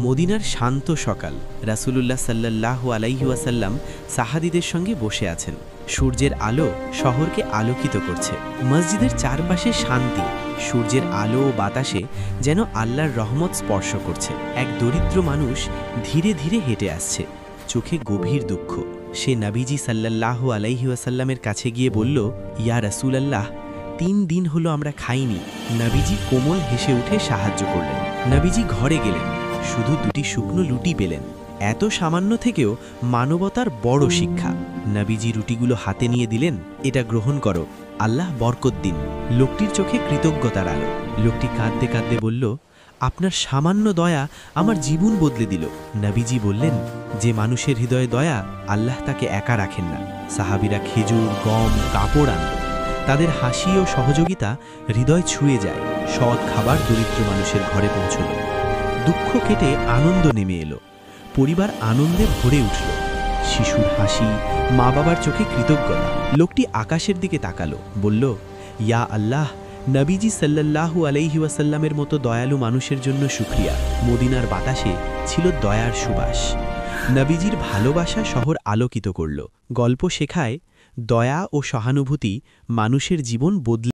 মদিনার শান্ত সকাল। রাসূলুল্লাহ সাল্লাল্লাহু আলাইহি ওয়াসাল্লাম সাহাবীদের সঙ্গে বসে আছেন। সূর্যের আলো শহরকে আলোকিত করছে। মসজিদের চারপাশে শান্তি, সূর্যের আলো ও বাতাসে যেন আল্লাহর রহমত স্পর্শ করছে। এক দরিদ্র মানুষ ধীরে ধীরে হেঁটে আসছে, চোখে গভীর দুঃখ। সে নবীজি সাল্লাল্লাহু আলাইহি ওয়াসাল্লামের কাছে গিয়ে বলল, ইয়া রাসূলুল্লাহ, 3 দিন হলো আমরা খাইনি। নবীজি কোমল হেসে উঠে সাহায্য করলেন। নবীজি ঘরে গেলেন, শুধু 2টি শুকনো লুটি পেলেন। এত সামান্য থেকেও মানবতার বড় শিক্ষা। নবীজি রুটিগুলো হাতে নিয়ে দিলেন, এটা গ্রহণ করো, আল্লাহ বরকত দিন। লোকটির চোখে কৃতজ্ঞতার আলো। লোকটি কাঁদতে কাঁদতে বলল, আপনার সামান্য দয়া আমার জীবন বদলে দিল। নবীজি বললেন, যে মানুষের হৃদয়ে দয়া, আল্লাহ তাকে একা রাখেন না। সাহাবীরা খেজুর, গম, কাপড় আনল। তাদের হাসি ও সহযোগিতা হৃদয় ছুঁয়ে যায়। সৎ খাবার দরিদ্র মানুষের ঘরে পৌঁছল। দুঃখ কেটে আনন্দ নেমে এলো। পরিবার আনন্দে ভরে উঠল। শিশুর হাসি, মা বাবার চোখে কৃতজ্ঞতা। লোকটি আকাশের দিকে তাকালো, বলল, ইয়া আল্লাহ, নবীজি সাল্লাল্লাহু আলাইহি ওয়াসাল্লামের মতো দয়ালু মানুষের জন্য শুকরিয়া। মদিনার বাতাসে ছিল দয়ার সুবাস। নবীজির ভালোবাসা শহর আলোকিত করল। গল্প শেখায়, দয়া ও সহানুভূতি মানুষের জীবন বদলে